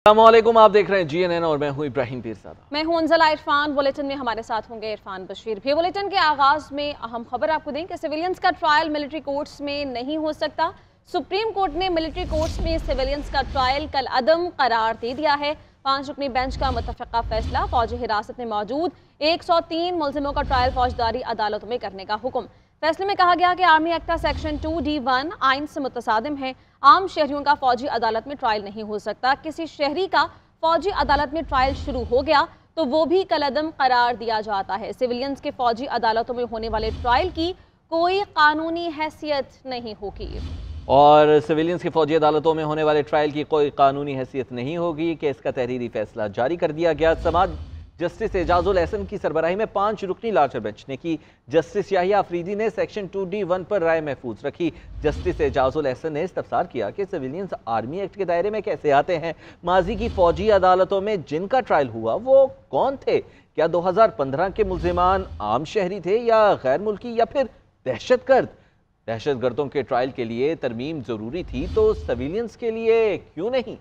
अस्सलामुअलैकुम, आप देख रहे हैं GNN और मैं हूं इब्राहिम पीरज़ादा। मैं हूं अंजला इरफान। बुलेटिन में हमारे साथ होंगे इरफान बशीर भी। बुलेटिन के आगाज में अहम खबर आपको दें कि सिविलियंस का ट्रायल मिलिट्री कोर्ट्स में नहीं हो सकता। सुप्रीम कोर्ट ने मिलिट्री कोर्ट्स में सिविलियंस का ट्रायल कल अदम करार दे दिया है। 5 रुकनी बेंच का मुतफ़क़ा फैसला, फौजी हिरासत में मौजूद 103 मुलजिमों का ट्रायल फौजदारी अदालतों में करने का हुक्म। फैसले में कहा गया कि आर्मी एक्ट का सेक्शन 2D1 आइन से मुतसादिम है। आम शहरियों का फौजी अदालत में ट्रायल नहीं हो सकता। किसी शहरी का फौजी अदालत में ट्रायल शुरू हो गया तो वो भी कलअदम करार दिया जाता है। सिविलियंस के फौजी अदालतों में होने वाले ट्रायल की कोई कानूनी हैसियत नहीं होगी। और सिविलियंस की फौजी अदालतों में होने वाले ट्रायल की कोई कानूनी हैसियत नहीं होगी। केस का तहरीरी फैसला जारी कर दिया गया। समाज जस्टिस एजाजुल एहसन की सरबराही में 5 रुकनी लार्जर बेंच ने की। जस्टिस याहिया अफरीदी ने सेक्शन 2D1 पर राय महफूज रखी। जस्टिस एजाजुल एहसन ने इस्तफसार किया कि सिविलियंस आर्मी एक्ट के दायरे में कैसे आते हैं। माजी की फौजी अदालतों में जिनका ट्रायल हुआ वो कौन थे? क्या 2015 के मुल्जिमान आम शहरी थे या गैर मुल्की या फिर दहशतगर्द? दहशतगर्दों के ट्रायल के लिए तरमीम जरूरी थी तो सिविलियंस के लिए क्यों नहीं?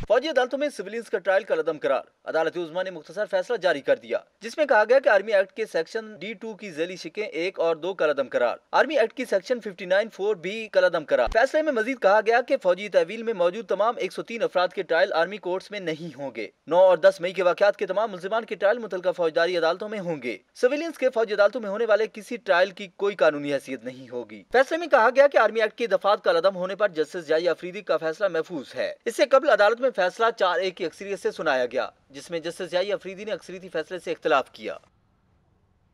फौजी अदालतों में सिविलियंस का ट्रायल का अदम करार। अदालत उज़्मा ने मुख्तसर फैसला जारी कर दिया जिसमें कहा गया कि आर्मी एक्ट के सेक्शन D2 की झैली शिकें 1 और 2 का अदम करार। आर्मी एक्ट की सेक्शन 59(4) भी का अदम करार। फैसले में मजीद कहा गया कि फौजी तहवील में मौजूद तमाम 103 अफराद के ट्रायल आर्मी कोर्ट्स में नहीं होंगे। 9 और 10 मई के वाक़यात के तमाम मुल्जिमान के ट्रायल मुतलका फौजदारी अदालतों में होंगे। सिविलियंस के फौजी अदालतों में होने वाले किसी ट्रायल की कोई कानूनी हैसियत नहीं होगी। फैसले में कहा गया कि आर्मी एक्ट के दफात का अदम होने पर जस्टिस याहिया अफरीदी का फैसला महफूज है। इससे कबल अदालत में फैसला 4-1 की अक्सरियत से सुनाया गया जिसमें जस्टिस याहिया अफरीदी ने अक्सरियती फैसले से इख्तिलाफ किया।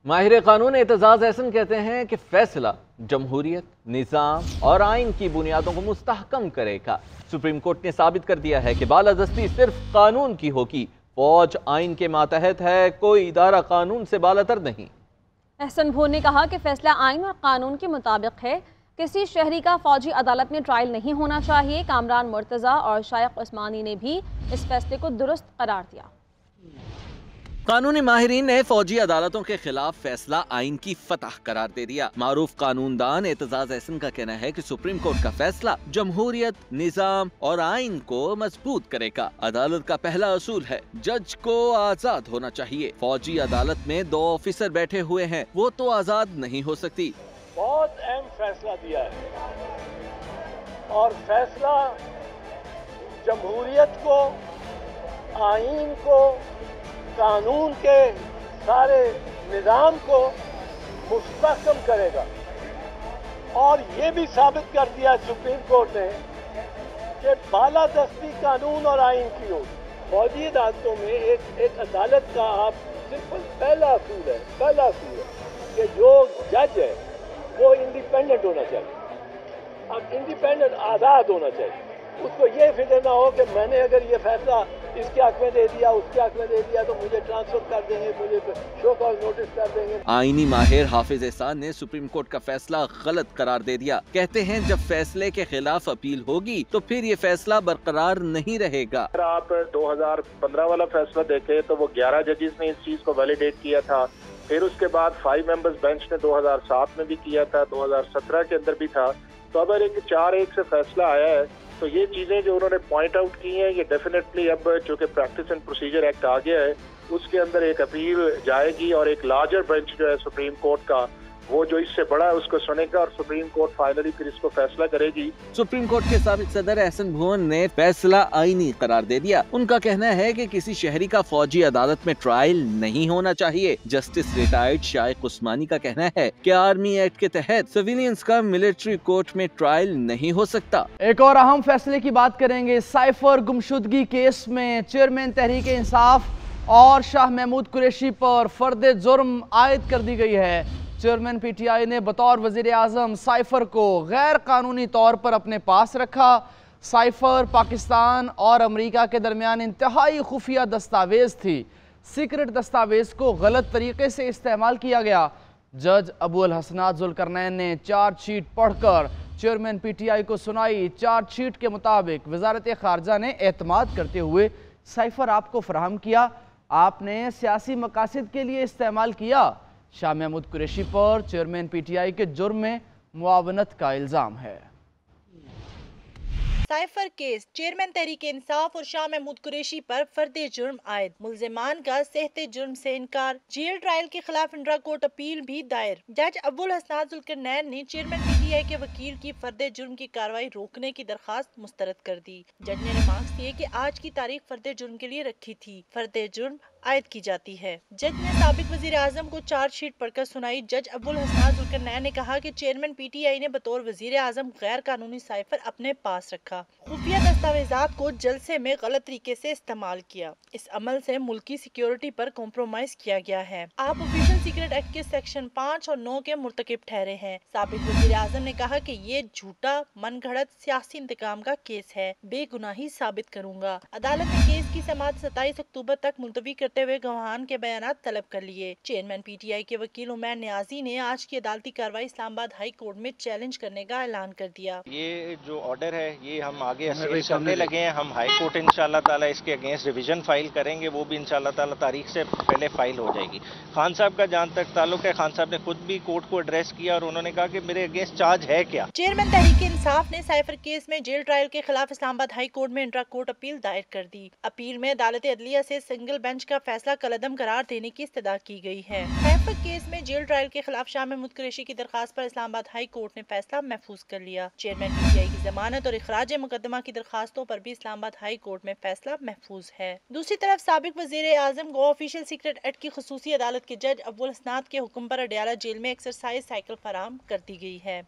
माहिर कानून एतजाज एहसन कहते हैं कि फैसला जमहूरियत, निज़ाम और आइन की बुनियादों को मुस्तहकम करेगा। सुप्रीम कोर्ट ने साबित कर दिया है कि बालादस्ती सिर्फ कानून की होगी। फौज आइन के मातहत है, कोई इदारा कानून से बालातर नहीं। एहसन भून ने कहा कि फैसला आइन और कानून के मुताबिक है। किसी शहरी का फौजी अदालत में ट्रायल नहीं होना चाहिए। कामरान मुर्तज़ा और शाइख उस्मानी ने भी इस फैसले को दुरुस्त करार दिया। कानूनी माहिरीन ने फौजी अदालतों के खिलाफ फैसला आइन की फतह करार दे दिया। मारूफ कानूनदान एतजाज एहसन का कहना है कि सुप्रीम कोर्ट का फैसला जमहूरियत, निज़ाम और आइन को मजबूत करेगा। अदालत का पहला असूल है जज को आजाद होना चाहिए। फौजी अदालत में 2 ऑफिसर बैठे हुए हैं, वो तो आजाद नहीं हो सकती। बहुत अहम फैसला दिया है और फैसला जमहूरियत को, आइन को, कानून के सारे निज़ाम को मुस्तहकम करेगा। और ये भी साबित कर दिया सुप्रीम कोर्ट ने कि बालादस्ती कानून और आइन की हो। फौजी अदालतों में एक अदालत का आप सिंपल पहला असूल है कि जो जज है वो इंडिपेंडेंट होना चाहिए। अब इंडिपेंडेंट आज़ाद होना चाहिए। उसको ये फिक्र ना हो कि मैंने अगर ये फैसला इसके हक में दे दिया, उसके हक में दे दिया तो मुझे ट्रांसफर कर देंगे, मुझे शो कॉज नोटिस कर देंगे। आईनी माहिर हाफिज एहसान ने सुप्रीम कोर्ट का फैसला गलत करार दे दिया। कहते हैं जब फैसले के खिलाफ अपील होगी तो फिर ये फैसला बरकरार नहीं रहेगा। अगर आप 2015 वाला फैसला देखें तो वो 11 जजेस ने इस चीज को वैलिडेट किया था। फिर उसके बाद 5 मेंबर्स बेंच ने 2007 में भी किया था, 2017 के अंदर भी था। तो अगर एक 4-1 से फैसला आया है तो ये चीजें जो उन्होंने पॉइंट आउट की हैं ये डेफिनेटली अब चूंकि प्रैक्टिस एंड प्रोसीजर एक्ट आ गया है उसके अंदर एक अपील जाएगी और एक लार्जर बेंच जो है सुप्रीम कोर्ट का वो जो इससे बड़ा है उसको सुनेगा और सुप्रीम कोर्ट फाइनली फिर इसको फैसला करेगी। सुप्रीम कोर्ट के साबिक सदर एहसन भुवन ने फैसला आईनी करार दे दिया। उनका कहना है कि किसी शहरी का फौजी अदालत में ट्रायल नहीं होना चाहिए। जस्टिस रिटायर्ड शाइख उस्मानी का कहना है कि आर्मी एक्ट के तहत सिविलियंस का मिलिट्री कोर्ट में ट्रायल नहीं हो सकता। एक और अहम फैसले की बात करेंगे। साइफर गुमशुदगी केस में चेयरमैन तहरीक इंसाफ और शाह महमूद कुरैशी पर फर्द जुर्म आयद कर दी गई है। चेयरमैन PTI ने बतौर वज़ीर आज़म साइफर को गैर कानूनी तौर पर अपने पास रखा। साइफर पाकिस्तान और अमेरिका के दरमियान इंतहाई खुफिया दस्तावेज़ थी। सीक्रेट दस्तावेज़ को गलत तरीके से इस्तेमाल किया गया। जज अबू अल हसनात जुल्करनैन ने चार्जशीट पढ़कर चेयरमैन PTI को सुनाई। चार्जशीट के मुताबिक वज़ारत ख़ारजा ने एतमाद करते हुए साइफर आपको फराहम किया, आपने सियासी मकासद के लिए इस्तेमाल किया। शाह महमूद कुरैशी पर चेयरमैन PTI के जुर्म में मुआवनत का इल्ज़ाम है। Cipher case, chairman Tehreek Insaf और शाह महमूद कुरैशी पर फर्द जुर्म आयद, मुल्जिमान का सेहते जुर्म से इनकार, जेल ट्रायल के खिलाफ इंट्रा कोर्ट अपील भी दायर। जज अब्दुल हसनान जुल्करनैन ने चेयरमैन PTI के वकील की फर्द जुर्म की कार्रवाई रोकने की दरखास्त मुस्तरद कर दी। जज ने रिमार्क्स दिए कि आज की तारीख फर्द जुर्म के लिए रखी थी, फर्द जुर्म आयद की जाती है। जज ने साबिक वजीर आजम को चार्जशीट पढ़कर सुनाई। जज अब्दुल हसनान जुल्करनैन ने कहा कि चेयरमैन PTI ने बतौर वजीर आजम गैर कानूनी साइफर अपने पास रखा, खुफिया दस्तावेजात को जलसे में गलत तरीके से इस्तेमाल किया। इस अमल से मुल्की सिक्योरिटी पर कॉम्प्रोमाइज किया गया है। आप ऑफिशियल सीक्रेट एक्ट के सेक्शन 5 और 9 के मुर्तकिब ठहरे हैं। साबिक वजीर आजम ने कहा कि ये झूठा मनगढ़ंत सियासी इंतकाम का केस है, बेगुनाही साबित करूंगा। अदालत ने केस की समाअत 27 अक्टूबर तक मुलतवी करते हुए गवाहान के बयानात तलब कर लिए। चेयरमैन PTI के वकील उमैर नियाजी ने आज की अदालती कार्रवाई इस्लामाबाद हाई कोर्ट में चैलेंज करने का ऐलान कर दिया। ये जो ऑर्डर है ये हम आगे असेस करने लगे हैं। हम हाई कोर्ट इंशाल्लाह ताला इसके अगेंस्ट रिवीजन फाइल करेंगे, वो भी इंशाल्लाह ताला तारीख से पहले फाइल हो जाएगी। खान साहब का जहाँ तक ताल्लुक है, खान साहब ने खुद भी कोर्ट को एड्रेस किया और उन्होंने कहा कि मेरे अगेंस्ट चार्ज है क्या। चेयरमैन तहरीक इंसाफ ने साइफर केस में जेल ट्रायल के खिलाफ इस्लामाबाद हाई कोर्ट में इंट्रा कोर्ट अपील दायर कर दी। अपील में अदालत अदलिया से सिंगल बेंच का फैसला कलअदम करार देने की इस्तदा की गई है। साइफर केस में जेल ट्रायल के खिलाफ शाह महमूद कुरैशी की दरखास्त पर इस्लामाबाद हाई कोर्ट ने फैसला महफूज कर लिया। चेयरमैन PTI की जमानत और इखराज मुकदमा की दरखास्तों पर भी इस्लामाबाद हाई कोर्ट में फैसला महफूज है। दूसरी तरफ साबिक वजीर आजम को ऑफिशियल सीक्रेट एक्ट की खुसूसी अदालत के जज अब्दुल हसनान के हुक्म पर अडयाला जेल में एक्सरसाइज साइकिल फराहम कर दी गई है।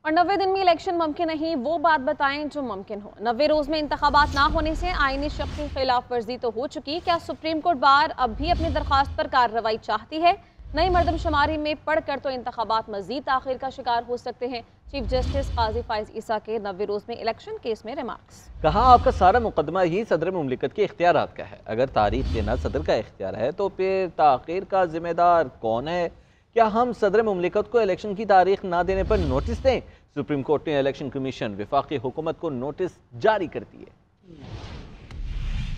और 90 दिन में इलेक्शन मुमकिन नहीं, वो बात बताएं जो मुमकिन हो। 90 रोज में इंतखाबात ना होने से आईनी शक की खिलाफ वर्जी तो हो चुकी, क्या सुप्रीम कोर्ट बार अब भी अपनी दरखास्त पर कार्रवाई चाहती है? नई मर्दमशुमारी में पढ़कर तो इंतखाबात मजीद ताखिर का शिकार हो सकते हैं। चीफ जस्टिस काजी फाइज ईसा के 90 रोज में इलेक्शन केस में रिमार्क्स। कहा, आपका सारा मुकदमा ही सदर मुमलिकत के इख्तियारात का है। अगर तारीख देना सदर का इख्तियार है तो फिर ताखिर का जिम्मेदार कौन है? क्या हम सदर मुमलिकत को इलेक्शन की तारीख ना देने पर नोटिस दें? सुप्रीम कोर्ट ने इलेक्शन कमीशन वफाकी हुकूमत को नोटिस जारी कर दिए।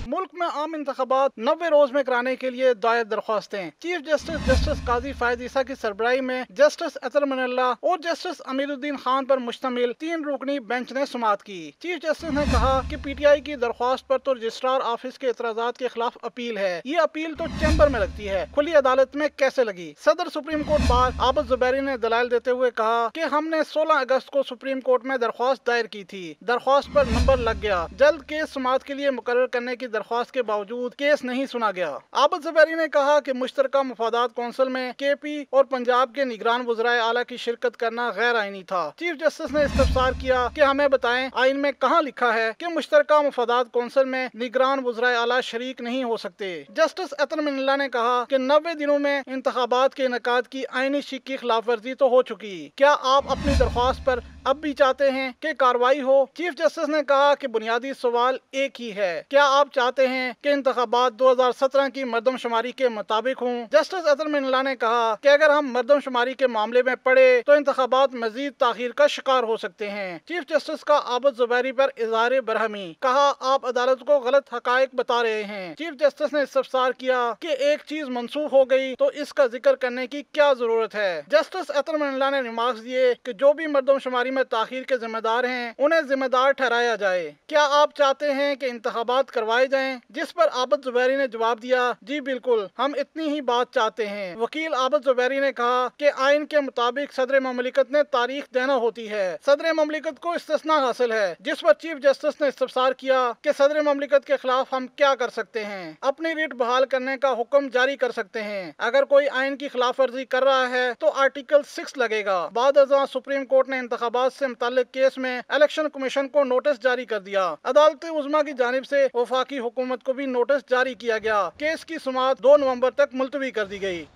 मुल्क में आम इंतखाबात 90 रोज में कराने के लिए दायर दरख्वास्तें। चीफ जस्टिस जस्टिस काजी फायद ईसा की सरबराही में जस्टिस अतर मनल्ला और जस्टिस अमीरुद्दीन खान पर मुश्तमिल 3 रुकनी बेंच ने सुमात की। चीफ जस्टिस ने कहा कि PTI की दरख्वास्त पर तो रजिस्ट्रार ऑफिस के एतराजात के खिलाफ अपील है। ये अपील तो चैम्बर में लगती है, खुली अदालत में कैसे लगी? सदर सुप्रीम कोर्ट बार आबद जुबैरी ने दलाल देते हुए कहा कि हमने 16 अगस्त को सुप्रीम कोर्ट में दरख्वास्त दायर की थी, दरख्वास्त पर नंबर लग गया, जल्द केस सुमात के लिए मुकर्रर करने की दरख्वास्त के बावजूद केस नहीं सुना गया। आबद जुबैरी ने कहा कि मुश्तरका मुफादात कौंसिल में KP और पंजाब के निगरान वज़राए आला की शिरकत करना गैर आईनी था। चीफ जस्टिस ने इस्तफसार किया कि हमें बताएं आइन में कहाँ लिखा है कि मुश्तरका मुफादात कौंसिल में निगरान वज़राए आला शरीक नहीं हो सकते। जस्टिस अतर मनल्ला ने कहा कि 90 दिनों में इंतखाबात के इनेकाद की आईनी शिक की खिलाफ वर्जी तो हो चुकी, क्या आप अपनी दरख्वास्त पर अब भी चाहते हैं कि कार्रवाई हो? चीफ जस्टिस ने कहा कि बुनियादी सवाल एक ही है, क्या आप चाहते हैं कि इंतखाबात 2017 की मर्दमशुमारी के मुताबिक हों? जस्टिस अतर मनल्ला ने कहा कि अगर हम मर्दमशुमारी के मामले में पड़े तो इंतखाबात मजीद ताखीर का शिकार हो सकते हैं। चीफ जस्टिस का आबद जुबैरी पर इज़हार बरहमी, कहा आप अदालत को गलत हकायक बता रहे हैं। चीफ जस्टिस ने इस्तफसार किया कि एक चीज मनसूख हो गई तो इसका जिक्र करने की क्या जरूरत है? जस्टिस अतर मनल्ला ने रिमार्क्स दिए कि जो भी मर्दमशुमारी में ताखीर के जिम्मेदार हैं उन्हें जिम्मेदार ठहराया जाए। क्या आप चाहते हैं कि इंतखाबात करवाए जाएं? जिस पर आबद जुबैरी ने जवाब दिया, जी बिल्कुल, हम इतनी ही बात चाहते हैं। वकील आबद जुबैरी ने कहा कि आइन के मुताबिक सदर ममलिकत ने तारीख देना होती है, सदर ममलिकत को इस्तिस्ना हासिल है। जिस पर चीफ जस्टिस ने इस्तफसार किया कि सदर ममलिकत के खिलाफ हम क्या कर सकते हैं? अपनी रिट बहाल करने का हुक्म जारी कर सकते हैं। अगर कोई आइन की खिलाफ वर्जी कर रहा है तो आर्टिकल 6 लगेगा। बाद अज़ां सुप्रीम कोर्ट ने इंतखाबात से मुताल्लिक केस में इलेक्शन कमीशन को नोटिस जारी कर दिया। अदालत उज़्मा की जानिब से वफाकी हुकूमत को भी नोटिस जारी किया गया। केस की सुमात 2 नवंबर तक मुलतवी कर दी गई।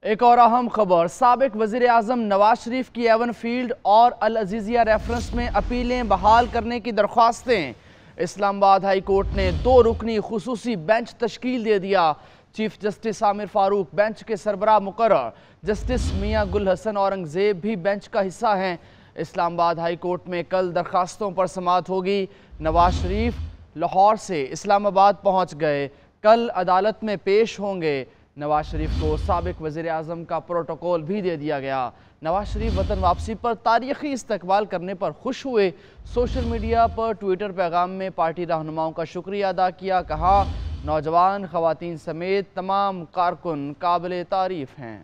एक और अहम खबर, साबिक वज़ीर आज़म नवाज शरीफ की एवन फील्ड और अल अजीज़िया रेफरेंस में अपीलें बहाल करने की दरख्वास्तें। इस्लामाबाद हाई कोर्ट ने 2 रुकनी खुसूसी बेंच तश्कील दे दिया। Chief justice Aamir Farooq bench के सरबराह मुकर्रर, जस्टिस मियां गुल हसन औरंगजेब भी बेंच का हिस्सा हैं। इस्लामाबाद हाई कोर्ट में कल दरखास्तों पर समाअत होगी। नवाज शरीफ लाहौर से इस्लामाबाद पहुंच गए, कल अदालत में पेश होंगे। नवाज शरीफ को साबिक वज़ीर आज़म का प्रोटोकॉल भी दे दिया गया। नवाज शरीफ वतन वापसी पर तारीखी इस्तकबाल करने पर खुश हुए। सोशल मीडिया पर ट्विटर पैगाम में पार्टी रहनुमाओं का शुक्रिया अदा किया। कहा, नौजवान, खवातीन समेत तमाम कारकुन काबिल तारीफ हैं।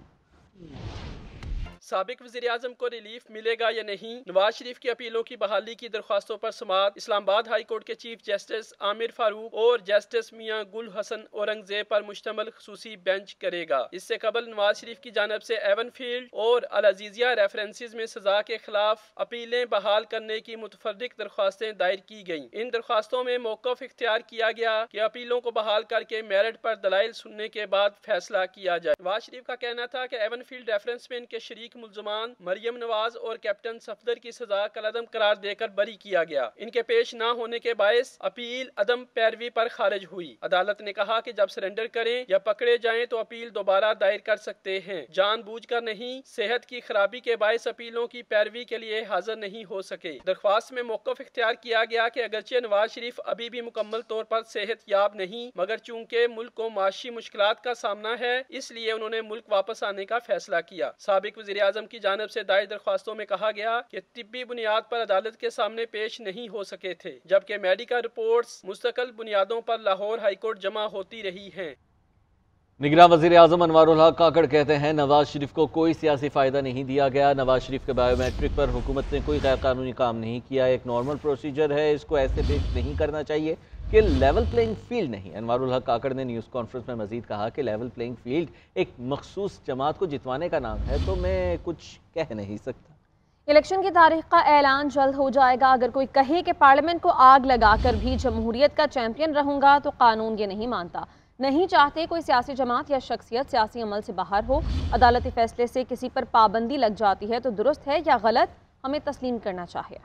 साबिक वज़ीर आज़म को रिलीफ मिलेगा या नहीं, नवाज शरीफ की अपीलों की बहाली की दरख्वास्तों पर समाअत इस्लामाबाद हाई कोर्ट के चीफ जस्टिस आमिर फारूक और जस्टिस मियां गुल हसन औरंगजेब पर मुश्तमल खुसूसी बेंच करेगा। इससे कबल नवाज शरीफ की जानब से एवनफील्ड और अल अजीजिया रेफरेंसेस में सजा के खिलाफ अपीलें बहाल करने की मुतफर्रिक दरख्वास्तें दायर की गईं। इन दरख्वास्तों में मौक़िफ़ इख्तियार किया गया कि अपीलों को बहाल करके मेरिट पर दलाइल सुनने के बाद फैसला किया जाए। नवाज शरीफ का कहना था कि एवनफील्ड रेफरेंस में इनके शरीक मुल्ज़मान मरियम नवाज और कैप्टन सफदर की सजा कलअदम करार देकर बरी किया गया। इनके पेश न होने के बायस अपील अदम पैरवी पर खारिज हुई। अदालत ने कहा कि जब सरेंडर करें या पकड़े जाएं तो अपील दोबारा दायर कर सकते हैं। जानबूझकर नहीं, सेहत की खराबी के बायस अपीलों की पैरवी के लिए हाजिर नहीं हो सके। दरख्वास्त में मौक़िफ़ इख्तियार किया गया कि अगरचे नवाज शरीफ अभी भी मुकम्मल तौर पर सेहत याब नहीं, मगर चूंकि मुल्क को माशी मुश्किलात का सामना है, इसलिए उन्होंने मुल्क वापस आने का फैसला किया। साबिक वज़ीर आज़म की जानिब से दायर दरख्वास्तों में कहा गया कि तिब्बी बुनियाद पर अदालत के सामने पेश नहीं हो सके थे, जबकि मेडिकल रिपोर्ट्स मुस्तकिल बुनियादों पर लाहौर हाई कोर्ट जमा होती रही हैं। निगरान वज़ीर आज़म अनवारुल हक काकड़ कहते हैं, नवाज शरीफ को कोई सियासी फ़ायदा नहीं दिया गया। नवाज शरीफ के बायोमेट्रिक पर हुकूमत ने कोई गैर कानूनी काम नहीं किया। एक नॉर्मल प्रोसीजर है, इसको ऐसे पेश नहीं करना चाहिए कि लेवल प्लेइंग फील्ड नहीं। अनवारुल हक काकड़ ने न्यूज़ कॉन्फ्रेंस में मजीद कहा कि लेवल प्लेइंग फील्ड एक मखसूस जमात को जितवाने का नाम है, तो मैं कुछ कह नहीं सकता। इलेक्शन की तारीख का ऐलान जल्द हो जाएगा। अगर कोई कहे कि पार्लियामेंट को आग लगाकर भी जमहूरियत का चैंपियन रहूंगा, तो कानून ये नहीं मानता। नहीं चाहते कोई सियासी जमात या शख्सियत सियासी अमल से बाहर हो। अदालती फैसले से किसी पर पाबंदी लग जाती है तो दुरुस्त है या गलत, हमें तस्लीम करना चाहिए।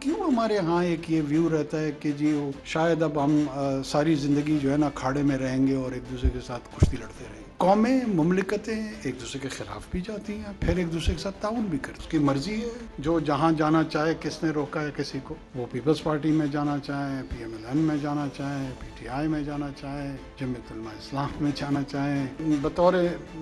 क्यों हमारे यहाँ एक ये व्यू रहता है कि जी शायद अब हम सारी ज़िंदगी जो है ना अखाड़े में रहेंगे और एक दूसरे के साथ कुश्ती लड़ते रहेंगे। कौमें, मुमलिकतें एक दूसरे के खिलाफ भी जाती हैं, फिर एक दूसरे के साथ ताउन भी करती हैं। उसकी मर्जी है, जो जहाँ जाना चाहे, किसने रोका है किसी को। वो पीपल्स पार्टी में जाना चाहे, PMLN में जाना चाहे, PTI में जाना चाहे, जमीयत उलमा इस्लाम में जाना चाहे, बतौर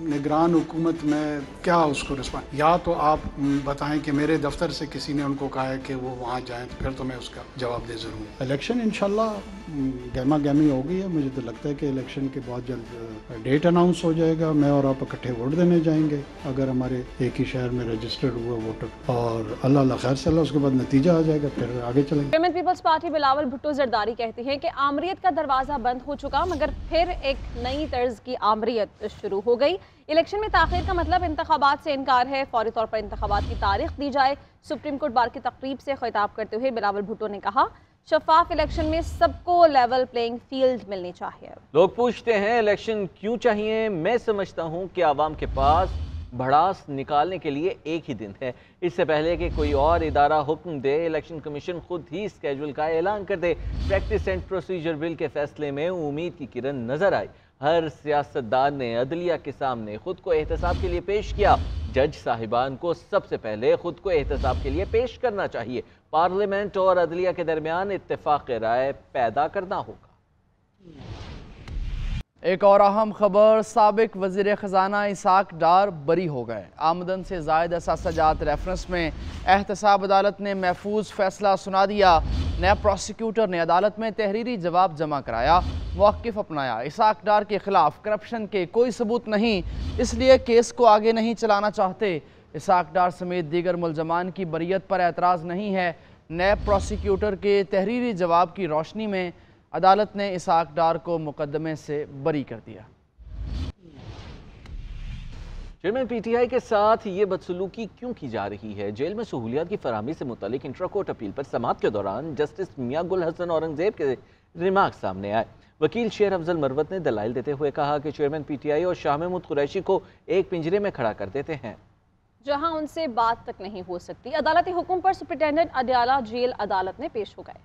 निगरान हुकूमत में क्या उसको रिस्पॉन्स। या तो आप बताएं कि मेरे दफ्तर से किसी ने उनको कहा है कि वो वहाँ जाएँ, तो फिर तो मैं उसका जवाब दे ज़रूर। इलेक्शन इंशाल्लाह गहमा गहमी हो गई है। मुझे तो लगता है कि इलेक्शन के बहुत जल्द डेट अनाउंस हो जाएगा। मैं और आप इकट्ठे वोट देने जाएंगे, अगर हमारे एक ही शहर में रजिस्टर्ड हुए वोटर, और अल्लाह खैर से अल्लाह, उसके बाद नतीजा आ जाएगा, फिर आगे चलेंगे। Chairman Peoples Party Bilawal Bhutto Zardari कहते हैं कि आमरीत का दरवाज़ा बंद हो चुका, मगर फिर एक नई तर्ज की आमरीत शुरू हो गई। इलेक्शन में ताख़ीर का मतलब इंतखाबात से इनकार है। फौरी तौर पर इंतखाबात की तारीख दी जाए। सुप्रीम कोर्ट बार की तकरीब से खिताब करते हुए बिलावल भुट्टो ने कहा, शफाफ इलेक्शन में सबको लेवल प्लेइंग फील्ड मिलनी चाहिए। लोग पूछते हैं इलेक्शन क्यों चाहिए। मैं समझता हूं कि आवाम के पास भड़ास निकालने के लिए एक ही दिन है। इससे पहले कि कोई और इदारा हुक्म दे, इलेक्शन कमीशन खुद ही स्केड्यूल का ऐलान कर दे। प्रैक्टिस एंड प्रोसीजर बिल के फैसले में उम्मीद की किरण नजर आई। हर सियासतदान ने अदलिया के सामने खुद को एहतसाब के लिए पेश किया। जज साहिबान को सबसे पहले खुद को एहतसाब के लिए पेश करना चाहिए। पार्लियामेंट और अदलिया के दरमियान इत्तेफाक राय पैदा करना होगा। एक और अहम खबर, साबिक वज़ीर ख़जाना इसाक डार बरी हो गए। आमदन से ज़ायद असासाजात रेफरेंस में एहतसाब अदालत ने महफूज फैसला सुना दिया। नैब प्रोसिक्यूटर ने अदालत में तहरीरी जवाब जमा कराया, मौक़िफ़ अपनाया। इसाक डार के ख़िलाफ़ करप्शन के कोई सबूत नहीं, इसलिए केस को आगे नहीं चलाना चाहते। इसाक डार समेत दीगर मुल्ज़मान की बरियत पर एतराज़ नहीं है। नैब प्रोसिक्यूटर के तहरीरी जवाब की रोशनी में अदालत ने इसाक डार को मुकदमे से बरी कर दिया। चेयरमैन PTI के साथ ये बदसलूकी क्यों की जा रही है? जेल में सहूलियात की फराहमी से मुतालिक इंट्रा कोर्ट अपील पर समाअत के दौरान जस्टिस मियां गुल हसन औरंगजेब के रिमार्क सामने आए। वकील शेर अफजल मरवत ने दलाइल देते हुए कहा कि चेयरमैन PTI और शाह महमूद कुरैशी को एक पिंजरे में खड़ा कर देते हैं जहां उनसे बात तक नहीं हो सकती। अदालती हुक्म पर सुप्रिंटेंडेंट अडयाला जेल अदालत में पेश हो गए।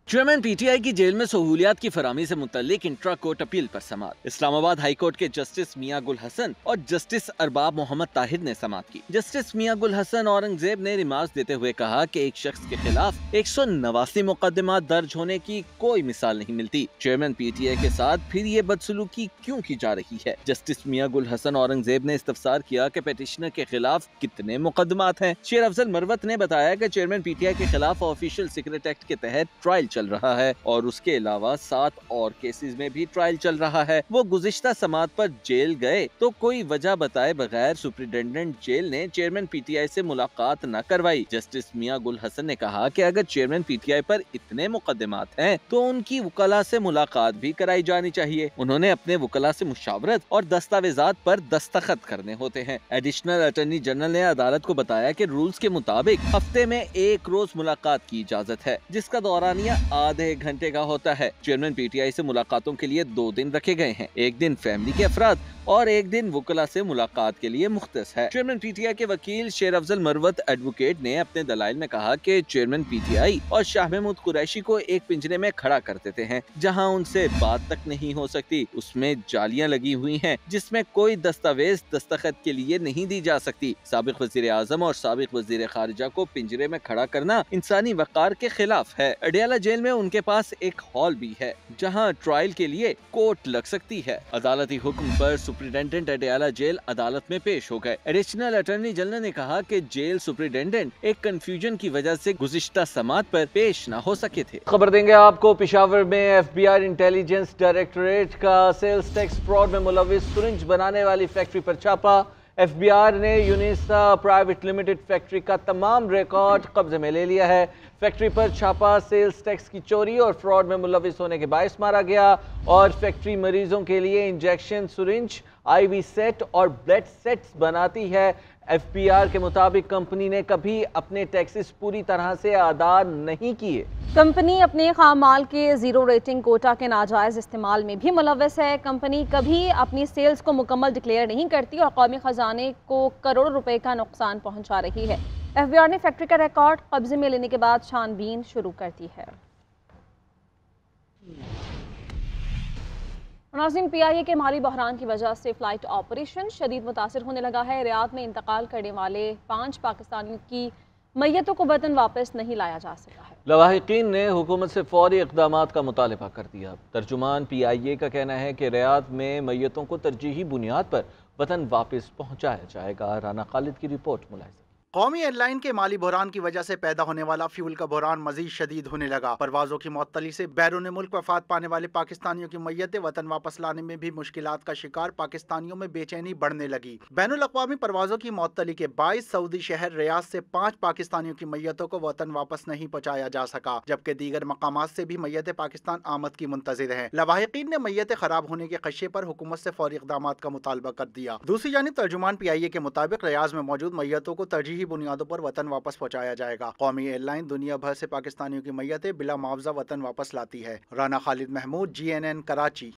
चेयरमैन पीटीआई की जेल में सहूलियात की फराहमी से मुतल्लिक इंट्रा कोर्ट अपील पर समाअत। इस्लामाबाद हाई कोर्ट के जस्टिस मियां गुल हसन और जस्टिस अरबाब मोहम्मद ताहिर ने समाअत की। जस्टिस मियां गुल हसन औरंगजेब ने रिमार्क्स देते हुए कहा कि एक शख्स के खिलाफ 189 मुकदमा दर्ज होने की कोई मिसाल नहीं मिलती। चेयरमैन पीटीआई के साथ फिर ये बदसलूकी क्यों की जा रही है? जस्टिस मियां गुल हसन औरंगजेब ने इस्तफसार किया कि पेटिशनर के खिलाफ कितने मुकदमात हैं। शेर अफजल मरवत ने बताया कि चेयरमैन पीटीआई के खिलाफ ऑफिशियल सीक्रेट एक्ट के तहत ट्रायल चल रहा है और उसके अलावा 7 और केसेस में भी ट्रायल चल रहा है। वो गुज़िश्ता समाअत पर जेल गए तो कोई वजह बताए बगैर सुपरिटेंडेंट जेल ने चेयरमैन पीटीआई से मुलाकात न करवाई। जस्टिस मियां गुल हसन ने कहा कि अगर चेयरमैन पीटीआई पर इतने मुकदमात हैं तो उनकी वकला से मुलाकात भी कराई जानी चाहिए। उन्होंने अपने वकला से मुशावरत और दस्तावेजात पर दस्तखत करने होते हैं। एडिशनल अटॉर्नी जनरल ने अदालत को बताया कि रूल्स के मुताबिक हफ्ते में 1 रोज मुलाकात की इजाजत है, जिसका दौरानिया आधे घंटे का होता है। चेयरमैन पीटीआई से मुलाकातों के लिए 2 दिन रखे गए हैं, एक दिन फैमिली के अफराद और एक दिन वकला से मुलाकात के लिए मुख्तस है। चेयरमैन पीटीआई के वकील शेर अफजल मरवत एडवोकेट ने अपने दलाइल में कहा कि चेयरमैन पीटीआई और शाह महमूद कुरैशी को एक पिंजरे में खड़ा कर देते हैं जहां उनसे बात तक नहीं हो सकती। उसमें जालियां लगी हुई हैं जिसमें कोई दस्तावेज दस्तखत के लिए नहीं दी जा सकती। साबिक वजीर आजम और साबिक वजीर खारिजा को पिंजरे में खड़ा करना इंसानी वक़ार के खिलाफ है। अडियाला जेल में उनके पास एक हॉल भी है जहां ट्रायल के लिए कोर्ट लग सकती है। अदालती हुक्म पर सुपरिटेंडेंट अडियाला जेल अदालत में पेश हो गए। एडिशनल अटॉर्नी जनरल ने कहा कि जेल सुपरिटेंडेंट एक कंफ्यूजन की वजह से गुज़िश्ता समाअत पर पेश न हो सके थे। खबर देंगे आपको, पेशावर में एफबीआई इंटेलिजेंस डायरेक्टोरेट का सेल्स टैक्स फ्रॉड में मुलविस सिरिंज बनाने वाली फैक्ट्री पर छापा। एफबीआई ने यूनिसा प्राइवेट लिमिटेड फैक्ट्री का तमाम रिकॉर्ड कब्जे में ले लिया है। फैक्ट्री पर छापा सेल्स टैक्स की चोरी और फ्रॉड में मुलविस होने के बायस मारा गया और फैक्ट्री मरीजों के लिए इंजेक्शन सिरिंज, आईवी सेट और ब्लड सेट्स बनाती है। एफबीआई के मुताबिक कंपनी ने कभी अपने टैक्सेस पूरी तरह से अदा नहीं किए। कंपनी अपने खाम माल के 0 रेटिंग कोटा के नाजायज इस्तेमाल में भी मुलविस है। कंपनी कभी अपनी सेल्स को मुकम्मल डिक्लेयर नहीं करती और कौमी खजाने को करोड़ों रुपए का नुकसान पहुंचा रही है। एफबीआई ने फैक्ट्री का रिकॉर्ड कब्जे में लेने के बाद छानबीन शुरू कर दी है। नाज़रीन, पीआईए के माली बहरान की वजह से फ्लाइट ऑपरेशन शदीद मुतासिर होने लगा है। रियाद में इंतकाल करने वाले 5 पाकिस्तानियों की मैयतों को वतन वापस नहीं लाया जा सका है। लवाहिकीन ने हुकूमत से फौरी इक़दामात का मुतालबा कर दिया। तर्जुमान पीआईए का कहना है कि रियाद में मैयतों को तरजीही बुनियाद पर वतन वापस पहुँचाया जाएगा। राना खालिद की रिपोर्ट मुलाहिज़ा। कौमी एयरलाइन के माली बहरान की वजह से पैदा होने वाला फ्यूल का बहरान मजीद शदीद होने लगा। परवाजों की मुअत्तली से बैरून मुल्क वफात पाने वाले पाकिस्तानियों की मैयतें वतन वापस लाने में भी मुश्किलात का शिकार पाकिस्तानियों में बेचैनी बढ़ने लगी। बैनुल अक़वामी परवाजों की मुअत्तली के बाइस सऊदी शहर रियाद से 5 पाकिस्तानियों की मैयतों को वतन वापस नहीं पहुँचाया जा सका, जबकि दीगर मकामात से भी मैयतें पाकिस्तान आमद की मुंतज़िर हैं। लवाहिकीन ने मैयतें खराब होने के खदशे पर हुकूमत से फौरी इक़दामात का मुतालबा कर दिया। दूसरी जानिब तर्जुमान पीआईए के मुताबिक रियाद में मौजूद मैयतों को तरजीही बुनियादों पर वतन वापस पहुंचाया जाएगा। कौमी एयरलाइन दुनिया भर से पाकिस्तानियों की मैयतें बिला मुआवजा वतन वापस लाती है। राना खालिद महमूद, GNN कराची।